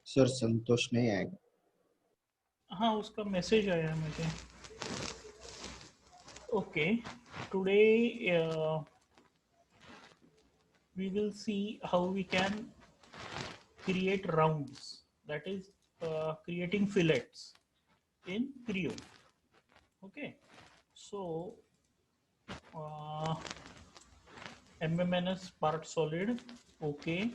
Sir संतोष नहीं आएगा। हाँ, उसका मैसेज आया मुझे। Okay, today we will see how we can create rounds, that is creating fillets in Creo. Okay, so uh, MMNS part solid. Okay,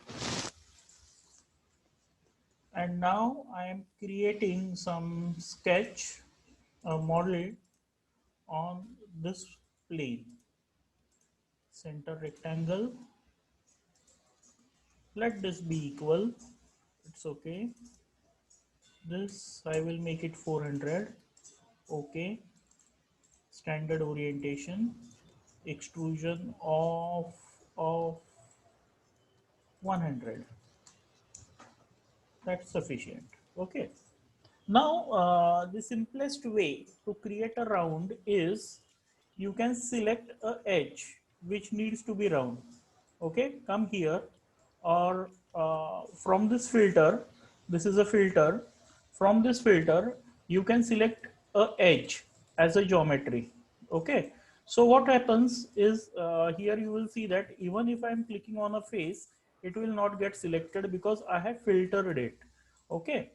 and now I am creating some sketch, a model on this plane. Center rectangle, let this be equal, it's okay. This I will make it 400. Okay, standard orientation, extrusion of 100, that's sufficient. Okay, now the simplest way to create a round is you can select a edge which needs to be round. Okay, come here, or from this filter, this is a filter, from this filter you can select a edge as a geometry. Okay, so what happens is here you will see that even if I am clicking on a face, it will not get selected because I have filtered it. Okay,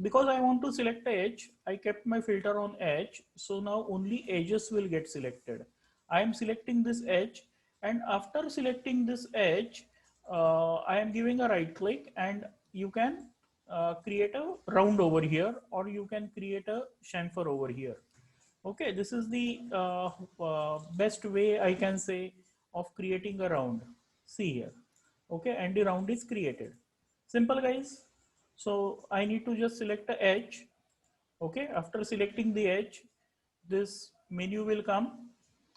because I want to select the edge, I kept my filter on edge. So now only edges will get selected. I am selecting this edge, and after selecting this edge, I am giving a right click, and you can create a round over here, or you can create a chamfer over here. Okay, this is the best way I can say of creating a round. See here. Okay, and the round is created. Simple, guys. So I need to just select the edge. Okay, after selecting the edge, this menu will come,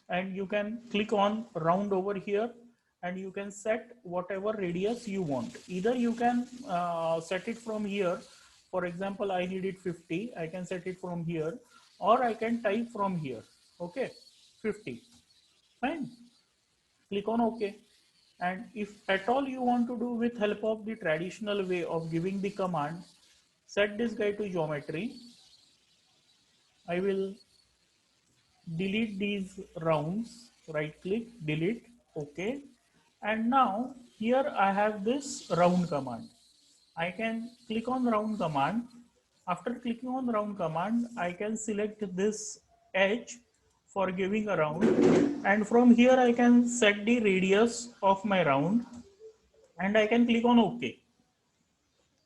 and you can click on round over here, and you can set whatever radius you want. Either you can set it from here. For example, I need it 50. I can set it from here, or I can type from here. Okay, 50. Fine. Click on OK. And if at all you want to do with help of the traditional way of giving the command, set this guy to geometry. I will delete these rounds, right click, delete, OK. And now here I have this round command. I can click on round command. After clicking on round command, I can select this edge for giving a round, and from here I can set the radius of my round, and I can click on OK.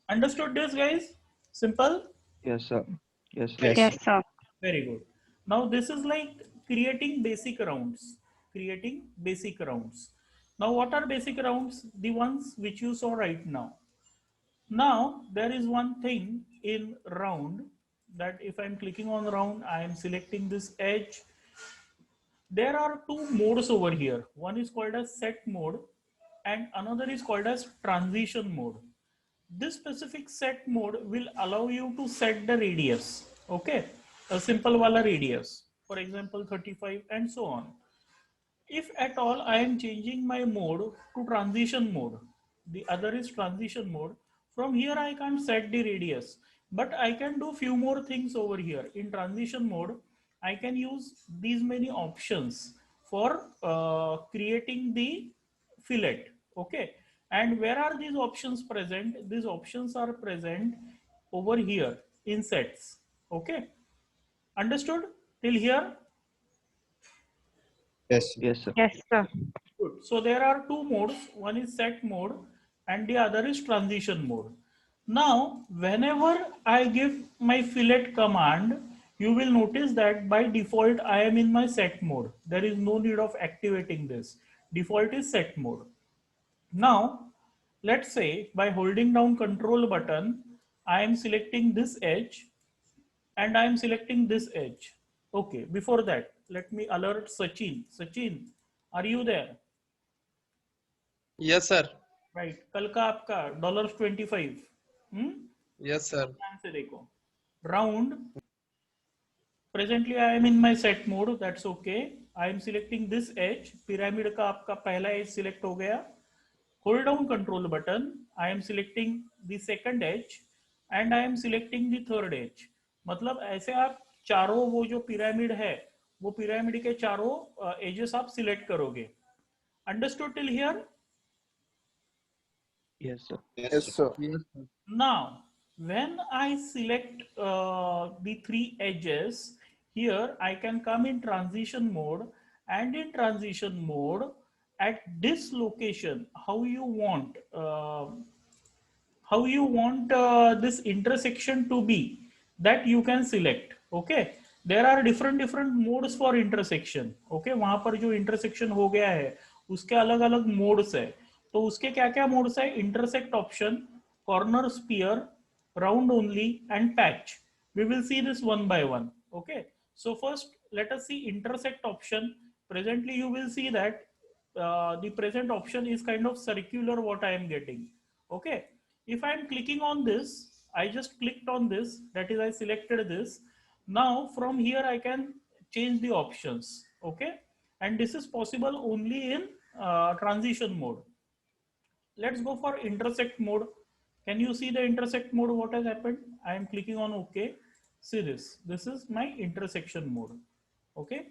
Understood this, guys? Simple? Yes, sir. Yes, sir. Yes, Yes, sir. sir. Very good. Now this is like creating basic rounds. Creating basic rounds. Now what are basic rounds? The ones which you saw right now. Now there is one thing in round, that if I'm clicking on round, I am selecting this edge. There are two modes over here. One is called as set mode, and another is called as transition mode. This specific set mode will allow you to set the radius. Okay, a simple wala radius, for example 35, and so on. If at all I am changing my mode to transition mode, the other is transition mode, from here I can't set the radius, but I can do few more things over here. In transition mode, I can use these many options for creating the fillet. Okay, and where are these options present? These options are present over here in sets. Okay, understood till here? Yes, sir. Yes, sir. Yes, sir. Good. So there are two modes. One is set mode and the other is transition mode. Now, whenever I give my fillet command, you will notice that by default I am in my set mode. There is no need of activating this. Default is set mode. Now, let's say by holding down control button, I am selecting this edge and I am selecting this edge. Okay, before that, let me alert Sachin. Sachin, are you there? Yes sir. Right कल का आपका $25 yes sir. ध्यान से देखो round presently I am in my set mode that's okay I am selecting this age pyramid का आपका पहला edge select हो गया hold down control button. I am selecting the second edge and I am selecting the third edge. मतलब ऐसे आप चारों वो जो पिरामिड है वो पिरामिड के चारों एजेस आप सिलेक्ट करोगे. Understood till here? Yes, sir. Yes, sir. Yes, sir. Now, when I select the three edges, here I can come in transition mode, and in transition mode, at this location, how you want this intersection to be, that you can select. Okay, there are different modes for intersection. Okay, वहां पर जो intersection हो गया है उसके अलग अलग modes है. तो उसके क्या क्या modes है? Intersect option, corner sphere, round only, and patch. We will see this one by one. Okay, so first let us see intersect option. Presently you will see that the present option is kind of circular what I am getting. Okay, if I am clicking on this, I just clicked on this, that is I selected this. Now from here I can change the options. Okay, and this is possible only in transition mode. Let's go for intersect mode. Can you see the intersect mode? What has happened? I am clicking on OK. See this. This is my intersection mode. Okay,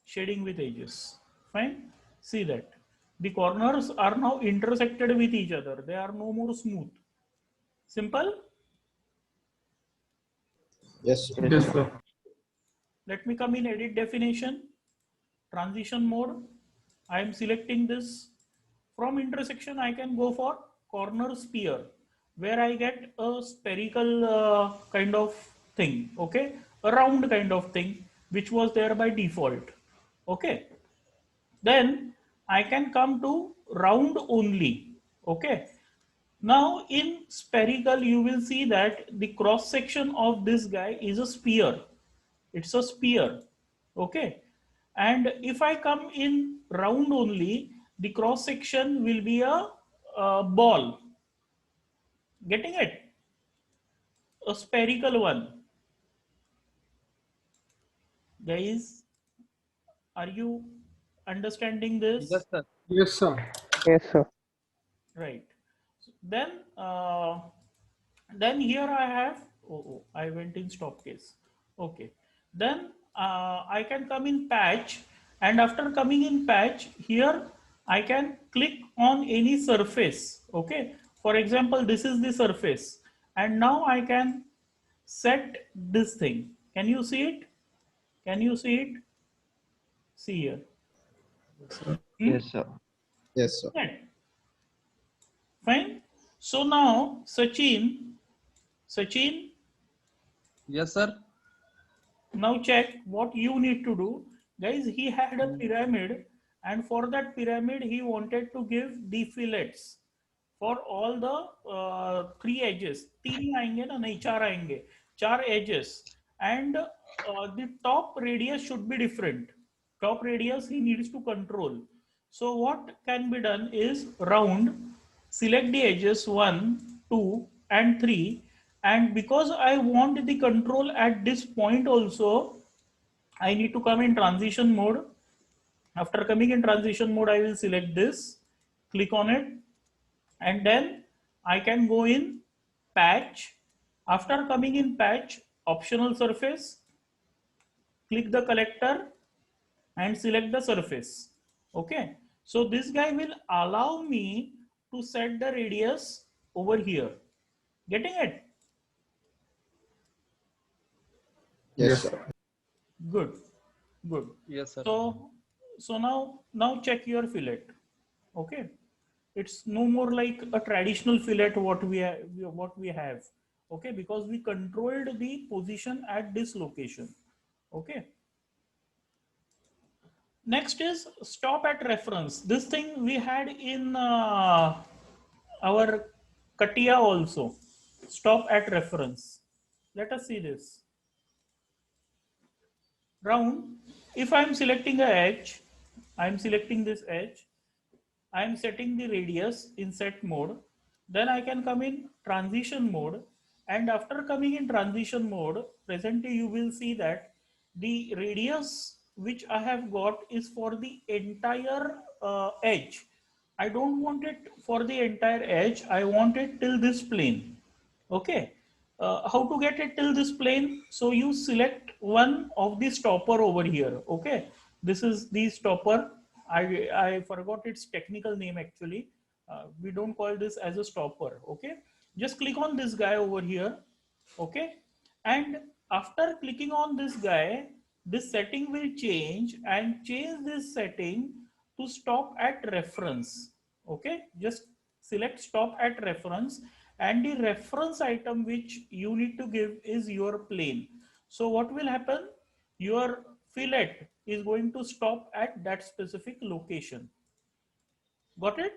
shading with edges. Fine. See that the corners are now intersected with each other. They are no more smooth. Simple. Yes, sir. Yes, sir. Let me come in edit definition, transition mode. I am selecting this. From intersection, I can go for corner sphere, where I get a spherical kind of thing. Okay, a round kind of thing, which was there by default. Okay, then I can come to round only. Okay, now in spherical, you will see that the cross section of this guy is a sphere. It's a sphere. Okay, and if I come in round only, the cross section will be a ball. Getting it? A spherical one. Guys, are you understanding this? Yes, sir. Yes, sir. Yes, sir. Right. Then here I have, I went in stop case. Okay. Then I can come in patch, and after coming in patch, here I can click on any surface. Okay. For example, this is the surface, and now I can set this thing. Can you see it? Can you see it? See here. Yes, sir. Yes, sir. Right. Fine. So now, Sachin, Yes, sir. now check what you need to do. Guys, he had a pyramid, and for that pyramid, he wanted to give the fillets for all the three edges. तीन आएंगे ना, नहीं चार आएंगे, चार edges, and the top radius should be different. Top radius he needs to control. So what can be done is round, select the edges 1, 2, and 3, and because I want the control at this point also, I need to come in transition mode. After coming in transition mode, I will select this, click on it, and then I can go in patch. After coming in patch, optional surface, click the collector and select the surface. Okay, so this guy will allow me to set the radius over here. Getting it? Yes, sir. Good, good. Yes, sir. So now check your fillet. Okay, it's no more like a traditional fillet what we have. Okay, because we controlled the position at this location. Okay. Next is stop at reference. This thing we had in our CATIA also. Stop at reference. Let us see this. Round. If I am selecting a edge, I am selecting this edge. I am setting the radius in set mode. Then I can come in transition mode. And after coming in transition mode, presently you will see that the radius which I have got is for the entire edge. I don't want it for the entire edge. I want it till this plane. Okay. How to get it till this plane? So you select one of the stopper over here. Okay. This is the stopper. I forgot its technical name actually. We don't call this as a stopper. Okay. Just click on this guy over here. Okay. And after clicking on this guy, this setting will change and change this setting to stop at reference. Okay, just select stop at reference, and the reference item which you need to give is your plane. So what will happen? Your fillet is going to stop at that specific location. Got it?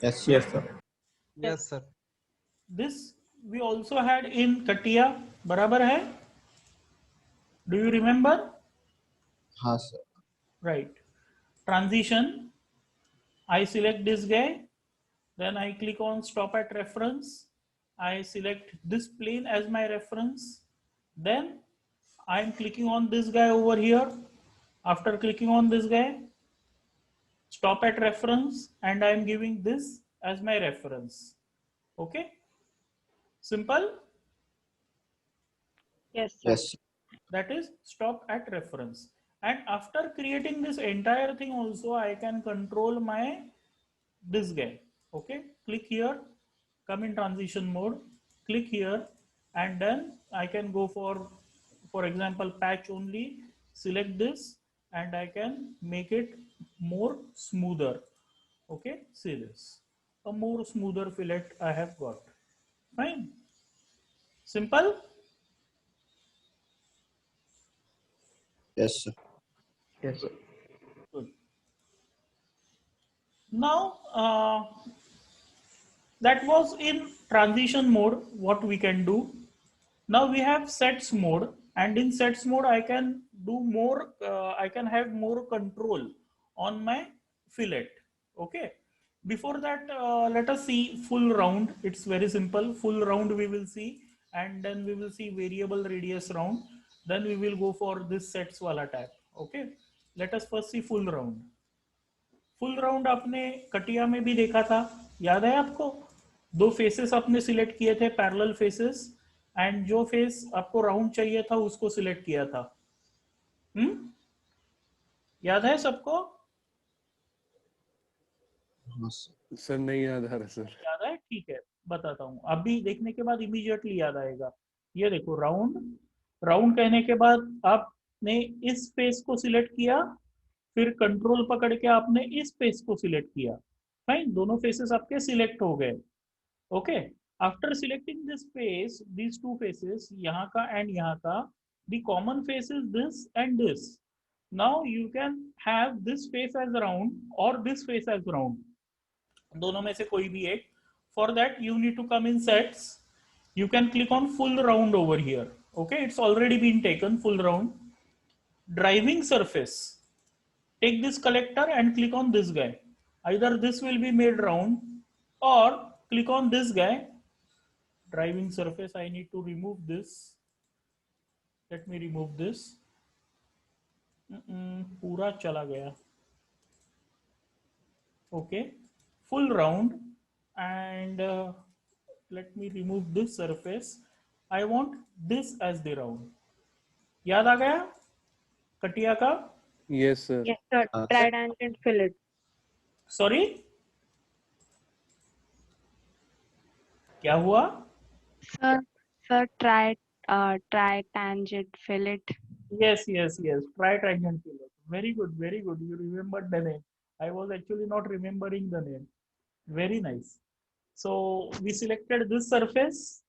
Yes, sir. Yes, sir. Yes, sir. This we also had in Katia. बराबर है? Do you remember? हाँ sir. Right. Transition. I select this guy. Then I click on stop at reference. I select this plane as my reference. Then I'm clicking on this guy over here. After clicking on this guy, stop at reference, and I'm giving this as my reference. Okay? Simple? Yes, sir. Yes, sir. That is stop at reference. And after creating this entire thing also, I can control my this guy. Okay, click here, come in transition mode, click here, and then I can go for example, patch only, select this, and I can make it more smoother. Okay, see this, a more smoother fillet I have got. Fine, simple. Yes, sir. Yes, sir. Good. Now, that was in transition mode, what we can do. Now we have sets mode, and in sets mode, I can do more, I can have more control on my fillet. Okay. Before that, let us see full round. It's very simple. Full round we will see, and then we will see variable radius round. Then we will go for this sets wala tab. Okay. Let us first see full round. Full round आपने कटिया में भी देखा था, याद है आपको? दो फेसेस आपने सिलेक्ट किए थे, पैरेलल फेसेस, एंड जो फेस आपको राउंड चाहिए था उसको सिलेक्ट किया था. याद है सबको? हाँ sir. सर नहीं याद आ रहा सर. याद है? ठीक है, बताता हूँ. अभी देखने के बाद इमीडिएटली याद आएगा. ये देखो राउंड. राउंड कहने के बाद आपने इस फेस को सिलेक्ट किया, फिर कंट्रोल पकड़ के आपने इस फेस को सिलेक्ट किया. फाइन, दोनों फेसेस आपके सिलेक्ट हो गए. Okay, after selecting this face, these two faces, यहाँ का एंड यहाँ का, the common face is this and this. Now you can have this face as round or this face as round. दोनों में से कोई भी एक. For that you need to come in sets. You can click on full round over here. Okay, it's already been taken, full round. Driving surface. Take this collector and click on this guy. Either this will be made round or click on this guy. Driving surface, I need to remove this. Let me remove this. पूरा चला गया. Okay, full round, and let me remove this surface. I want this as the round. याद आ गया कटिया का? Yes sir. Yes, sir. Trident fillet. Sorry, क्या हुआ? Sir, tritangent fillet. Yes. Tritangent fillet. Very good. You remembered the name. I was actually not remembering the name. Very nice. So we selected this surface.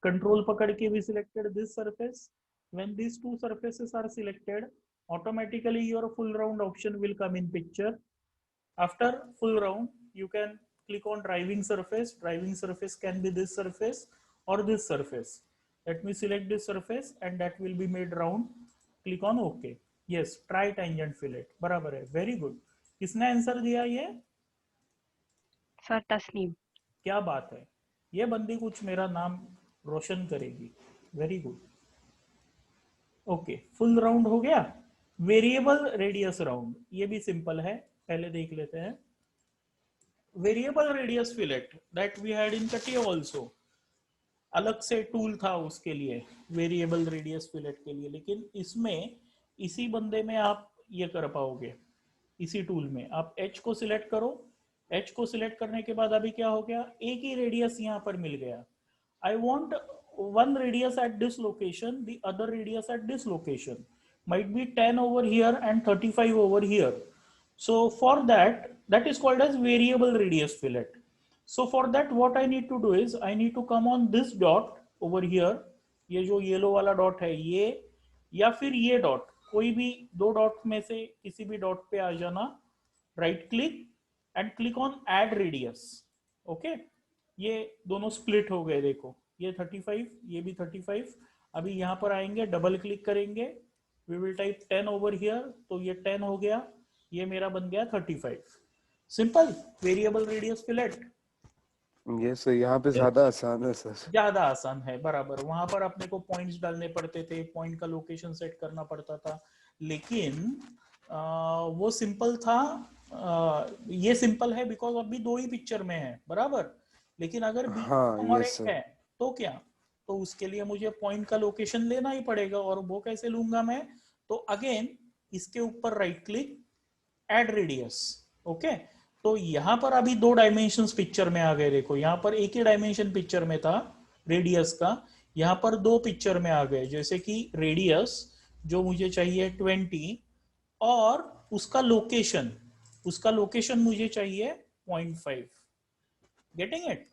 Control पकड़ के we selected this surface. When these two surfaces are selected, automatically your full round option will come in picture. After full round, you can click on driving surface. Driving surface can be this surface or this surface. Let me select this surface and that will be made round. Click on OK. Yes, try tangent fillet. बराबर है. Very good. किसने answer दिया ये? Sir, Tasneem. क्या बात है, ये बंदी कुछ मेरा नाम रोशन करेगी. Very good. Okay, full round हो गया. वेरिएबल रेडियस राउंड, ये भी सिंपल है. पहले देख लेते हैं variable radius fillet that we had in CATIA also. अलग से टूल था उसके लिए वेरिएबल रेडियस फिलेट के लिए, लेकिन इसमें इसी बंदे में आप ये कर पाओगे। इसी टूल में आप एच को सिलेक्ट करो, एच को सिलेक्ट करने के बाद अभी क्या हो गया, एक ही रेडियस यहाँ पर मिल गया। I want one radius at this location, the other radius at this location, might be 10 over here and 35 over here. So for that, that is called as variable radius fillet. So for that what I need to do is I need to come on this dot over here, ये जो yellow वाला dot है ये, या फिर ये dot, कोई भी दो डॉट में से किसी भी डॉट पे आ जाना, right click and click on add radius. Okay, ये दोनों स्प्लिट हो गए, देखो ये 35, ये भी 35। अभी यहाँ पर आएंगे, डबल क्लिक करेंगे, we will type 10 over here, तो ये 10 हो गया, ये मेरा बन गया 35। Simple variable radius fillet. Yes sir, यहाँ पे ज्यादा आसान है सर। ज्यादा आसान है, बराबर। वहां पर अपने को पॉइंट्स डालने पड़ते थे, पॉइंट का लोकेशन सेट करना पड़ता था, लेकिन वो सिंपल था। ये सिंपल है बिकॉज अभी दो ही पिक्चर में है, बराबर। लेकिन अगर बीच में और एक है तो क्या, तो उसके लिए मुझे पॉइंट का लोकेशन लेना ही पड़ेगा, और वो कैसे लूंगा मैं, तो अगेन इसके ऊपर right click, add radius. Okay, तो यहाँ पर अभी दो डायमेंशंस पिक्चर में आ गए। देखो यहाँ पर एक ही डायमेंशन पिक्चर में था रेडियस का, यहाँ पर दो पिक्चर में आ गए। जैसे कि रेडियस जो मुझे चाहिए 20, और उसका लोकेशन मुझे चाहिए 0.5। Getting it?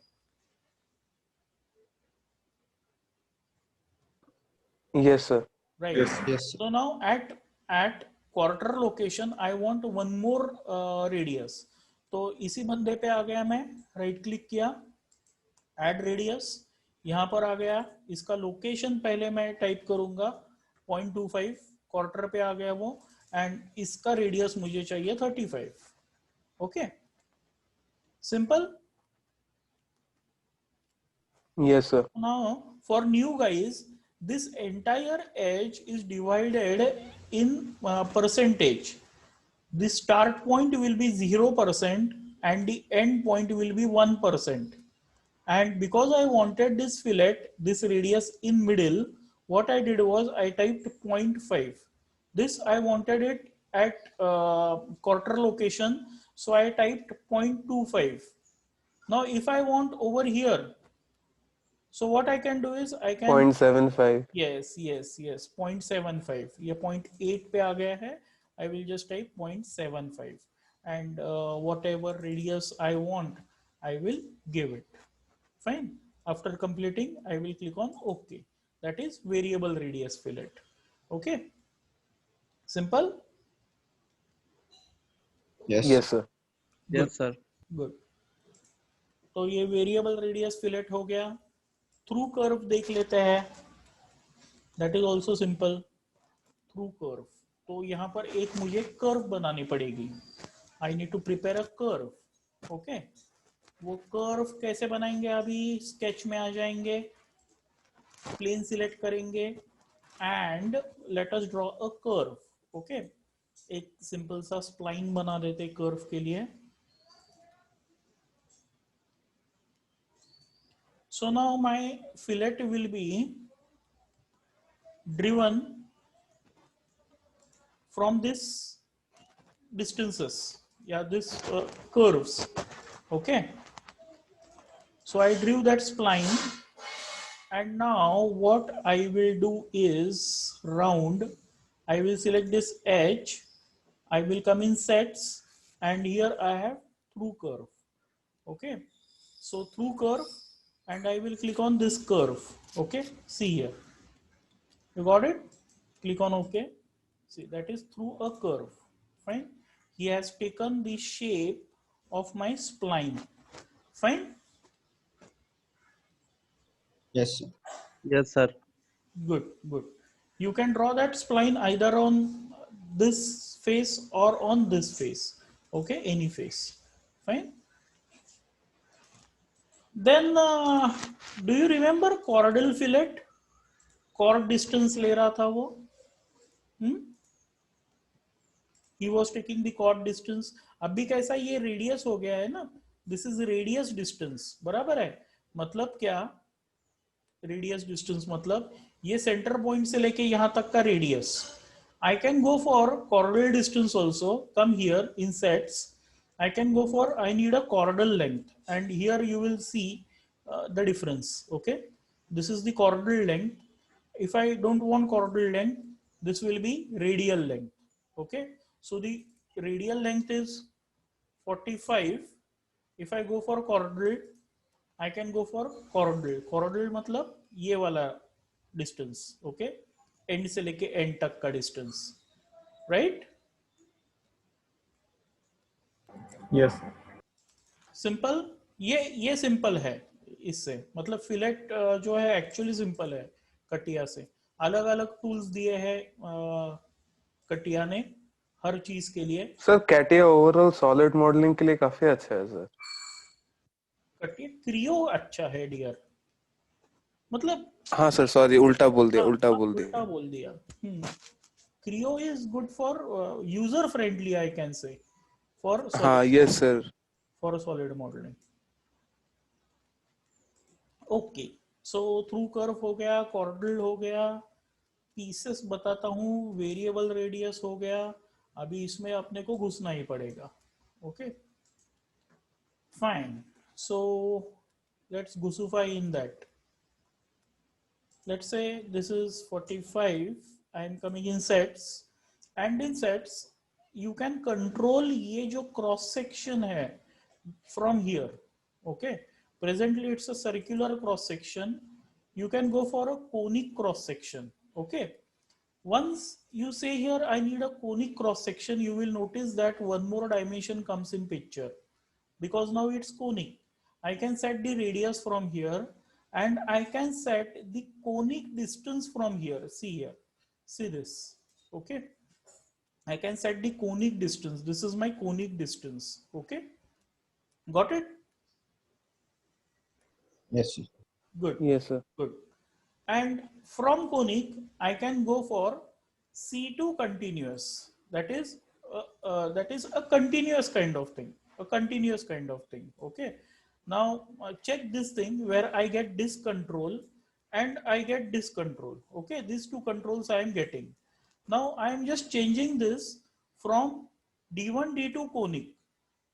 Yes sir. Right. Yes, sir. So now at quarter location I want one more radius. तो इसी बंदे पे आ गया, मैं राइट क्लिक किया, ऐड रेडियस, यहाँ पर आ गया। इसका लोकेशन पहले मैं टाइप करूंगा 0.25, क्वार्टर पे आ गया वो, एंड इसका रेडियस मुझे चाहिए 35। Okay, simple. Yes sir. Now for new guys, this entire edge is divided in percentage. The start point will be 0% and the end point will be 1%. And because I wanted this fillet, this radius in middle, what I did was I typed 0.5. This I wanted it at quarter location, so I typed 0.25. Now if I want over here, so what I can do is I can 0.75. yes 0.75, ये 0.8 पे आ गया है। I will just type 0.75 and whatever radius I want I will give it. Fine. After completing I will click on OK. That is variable radius fillet. Okay, simple. Yes. Yes sir. Yes, sir. Good. तो ये variable radius fillet हो गया। Through curve देख लेते हैं, that is also simple. Through curve, तो यहाँ पर एक मुझे कर्व बनानी पड़ेगी। I need to prepare a curve. Okay, वो कर्व कैसे बनाएंगे, अभी स्केच में आ जाएंगे, प्लेन सिलेक्ट करेंगे and let us draw a curve. Okay, एक सिंपल सा स्प्लाइन बना देते कर्व के लिए। So now my fillet will be driven from this distances, yeah, this curves. Okay, so I drew that spline, and now what I will do is round. I will select this edge, I will come in sets, and here I have through curve. Okay, so through curve, and I will click on this curve. Okay, see here, you got it? Click on OK. See, that is through a curve. Fine, he has taken the shape of my spline. Fine. Yes, sir. Yes, sir. Good. You can draw that spline either on this face or on this face. Okay, any face. Fine. Then do you remember chordal fillet? Chord distance ले रहा था वो, he was taking the chord distance. अभी कैसा ये radius हो गया है ना, दिस इज रेडियस डिस्टेंस, बराबर है. मतलब क्या, रेडियस डिस्टेंस मतलब ये सेंटर पॉइंट से लेके यहां तक का radius. I can go for chordal distance also. Come here in sets. I can go for, I need a chordal length, and here you will see the difference. Okay, this is the chordal length. If I don't want chordal length, this will be radial length. Okay, so the radial length is 45. If I go for chordal, I can go for chordal. Chordal मतलब ये वाला distance. Okay, and से लेके and तक का distance, right. Yes. Simple, ये simple है. इससे मतलब फिलेट जो है एक्चुअली सिंपल है. कटिया से अलग अलग टूल्स दिए हैं कटिया ने हर चीज के लिए. Sir CATIA overall solid modelling के लिए काफी अच्छा है सर. कटिया क्रियो अच्छा है डियर, मतलब हाँ सर, सॉरी उल्टा बोल दिया, उल्टा बोल दिया. Creo is good for user friendly, I can say, for हाँ yes sir, for solid modelling. Okay, so through curve हो गया, कॉर्डल हो गया, पीसेस बताता हूँ, वेरिएबल रेडियस हो गया. अभी इसमें अपने को घुसना ही पड़ेगा. ओके फाइन, सो लेट्स घुसुफाई in that. Let's say this is 45. I am coming in sets, and in sets you can control ये जो cross section है from here. Okay, presently it's a circular cross section. You can go for a conic cross section. Okay, once you say here I need a conic cross section, you will notice that one more dimension comes in picture, because now it's conic. I can set the radius from here, and I can set the conic distance from here. See here, see this. Okay, I can set the conic distance. This is my conic distance. Okay, got it? Yes, sir. Good. yes sir. Good. And from conic I can go for C2 continuous. That is a continuous kind of thing. A continuous kind of thing. Okay. Now check this thing where I get this control and I get this control. Okay, these two controls I am getting. Now I am just changing this from D1 D2 conic.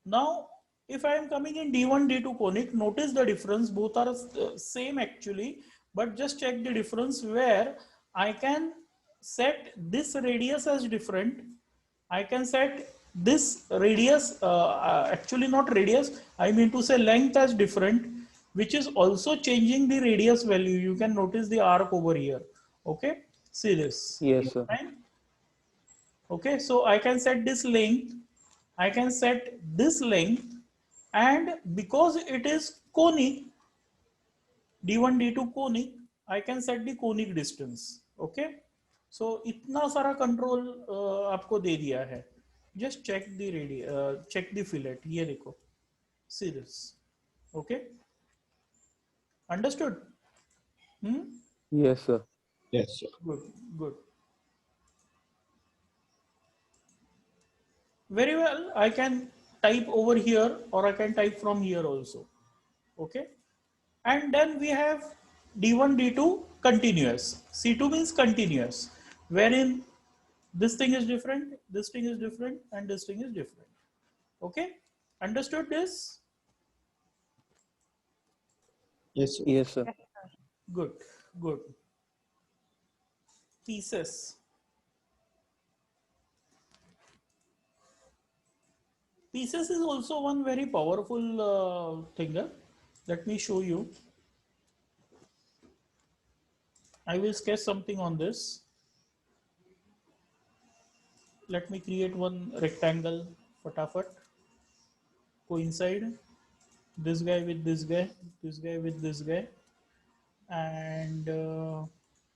Now if I am coming in D1 D2 conic, notice the difference. Both are same actually, but just check the difference where I can set this radius as different. I can set this radius, actually not radius, I mean to say length as different, which is also changing the radius value. You can notice the arc over here. Okay, see this. Yes sir. Fine. Okay, so I can set this length, I can set this length, and because it is conic, D1 D2 conic, I can set the conic distance. Okay, so इतना सारा control आपको दे दिया है. Just check the check the fillet. ये देखो, see this. Okay, understood? Yes sir. Yes, sir. Good, good. Very well. I can type over here, or I can type from here also. Okay, and then we have D1 D2 continuous. C2 means continuous, wherein this thing is different, this thing is different, and this thing is different. Okay, understood this? Yes, sir. Yes sir. Good, good. Pieces. Pieces is also one very powerful thing. Let me show you. I will sketch something on this. Let me create one rectangle, fatafat, coincide this guy with this guy, this guy with this guy, and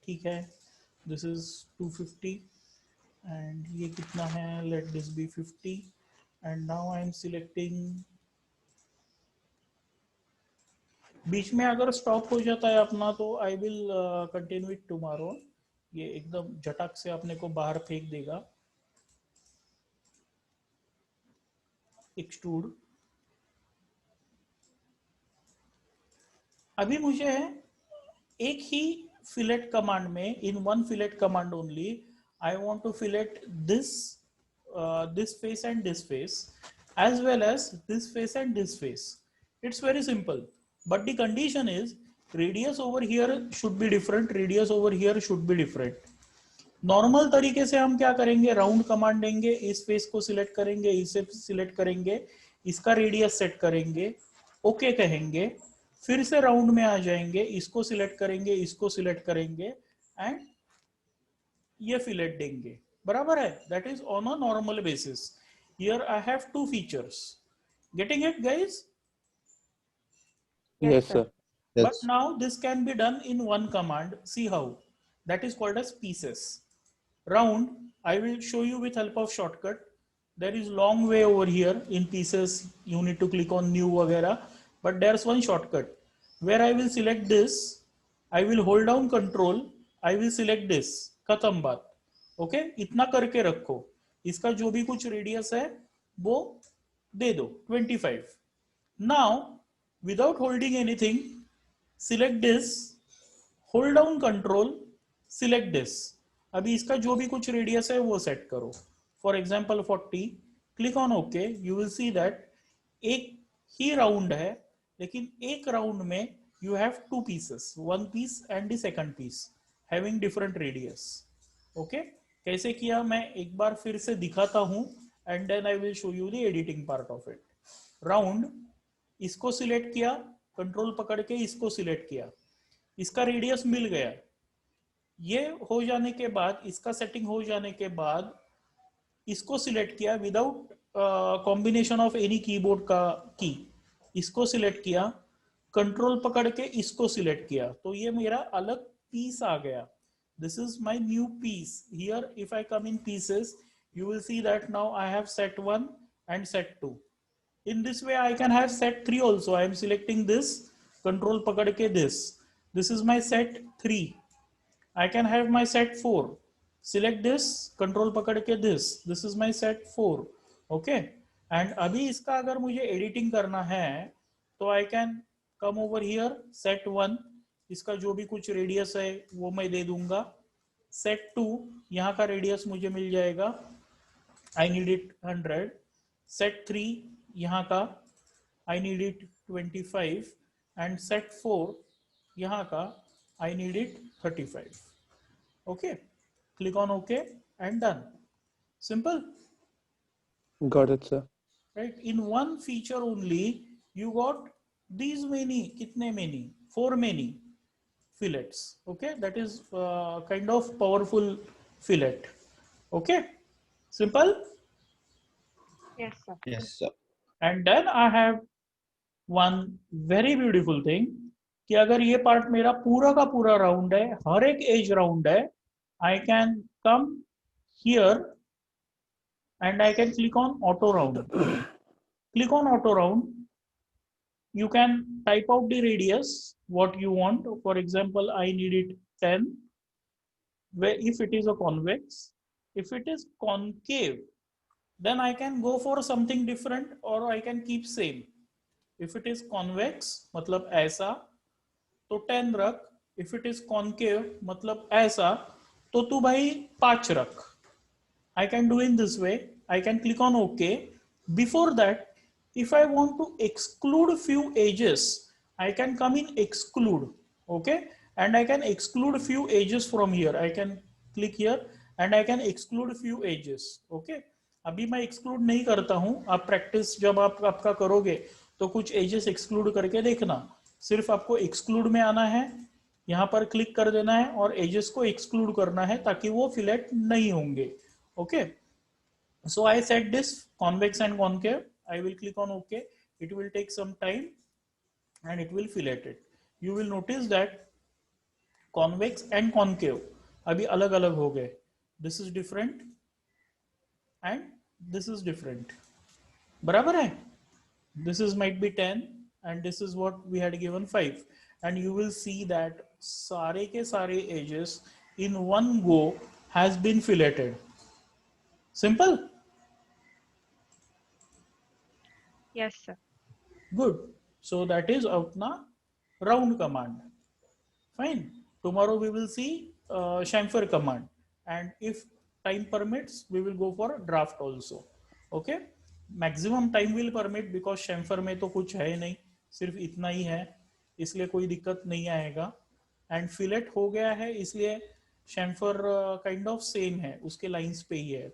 ठीक है, this is 250, and ये कितना है, let this be 50, and now I am selecting. बीच में अगर stop हो जाता है अपना तो I will continue it tomorrow. ये एकदम झटक से अपने को बाहर फेंक देगा. एक्सट्रूड। अभी मुझे एक ही फिलेट कमांड में, in one fillet command only, I want to fillet this this face and this face, as well as this face and this face. It's very simple, but the condition is radius over here should be different, radius over here should be different. Normal तरीके से हम क्या करेंगे, round command देंगे, इस face को select करेंगे, इसे सिलेक्ट करेंगे, इसका रेडियस सेट करेंगे, ओके कहेंगे, फिर से राउंड में आ जाएंगे, इसको सिलेक्ट करेंगे, इसको सिलेक्ट करेंगे एंड ये फिलेट देंगे, बराबर है. That is on a normal basis. Here I have two features. Getting it guys? Yes, sir. But now this can be done in one command. See how? That is called as pieces. Round, I will show you with help of shortcut. There is long way over here in pieces. You need to click on new वगैरह. But there's one shortcut where I will select this. I will hold down control. I will select this. खत्म बात. Okay, इतना करके रखो. इसका जो भी कुछ रेडियस है वो दे दो 25. Now without holding anything, select this, hold down control, select this. अभी इसका जो भी कुछ रेडियस है वो सेट करो. For example 40. Click on okay. You will see that एक ही राउंड है, लेकिन एक राउंड में you have two pieces, one piece and the second piece having different radius. Okay, कैसे किया मैं एक बार फिर से दिखाता हूं and then I will show you the editing part of it. Round, इसको सिलेक्ट किया, कंट्रोल पकड़ के इसको सिलेक्ट किया, इसका रेडियस मिल गया. ये हो जाने के बाद, इसका सेटिंग हो जाने के बाद इसको सिलेक्ट किया without combination of any keyboard का की. इसको सिलेक्ट किया, कंट्रोल पकड़ के इसको सिलेक्ट किया, तो ये मेरा अलग पीस आ गया. This is my new piece. Here if I come in pieces, you will see that now I have set 1 and set 2. In this way I can have set 3 also. I am selecting this, control pakad ke this. This is my set 3. I can have my set 4. Select this, control pakad ke this. This is my set 4. Okay. And अभी इसका अगर मुझे editing करना है तो I can come over here, set 1. इसका जो भी कुछ रेडियस है वो मैं दे दूंगा. set 2, यहाँ का रेडियस मुझे मिल जाएगा, I need it 100. set 3 यहाँ का I need it 25 and set 4 यहाँ का I need it 35. Okay, click on OK and done. Simple. Got it, sir. Right, in one feature only you got these many, kitne many, 4 many fillets. Okay, that is kind of powerful fillet. Okay, simple. Yes, sir. Yes, sir. And then I have one very beautiful thing कि अगर ये part मेरा पूरा का पूरा round है, हर एक as round है, I can come here and I can click on auto round. Click on auto round. You can type out the radius what you want. For example, I need it 10. Where if it is a convex, if it is concave, then I can go for something different or I can keep same. If it is convex, मतलब ऐसा, तो 10 रख. If it is concave, मतलब ऐसा, तो तू भाई 5 रख. I can do in this way. I can click on OK. Before that, if I want to exclude few edges, I can come in exclude. Okay, and I can exclude few edges from here. I can click here and I can exclude few edges. Okay, अभी मैं exclude नहीं करता हूं. आप practice जब आप आपका करोगे तो कुछ एजेस एक्सक्लूड करके देखना. सिर्फ आपको एक्सक्लूड में आना है, यहाँ पर क्लिक कर देना है और एजेस को एक्सक्लूड करना है ताकि वो फिलेट नहीं होंगे. Okay, so I set this convex and concave. I will click on OK. It will take some time and it will fillet it. You will notice that convex and concave अभी अलग अलग हो गए. This is different and this is different. बराबर है? This is might be 10 and this is what we had given 5. And you will see that सारे के सारे edges in one go has been filleted. Simple. Yes, sir. Good. So that is अपना round command. Fine. Tomorrow we will see chamfer command, and if time permits, we will go for draft also. Okay. Maximum time will permit because chamfer में तो कुछ है नहीं, सिर्फ इतना ही है, इसलिए कोई दिक्कत नहीं आएगा. And fillet हो गया है, इसलिए chamfer kind of same है, उसके lines पे ही है.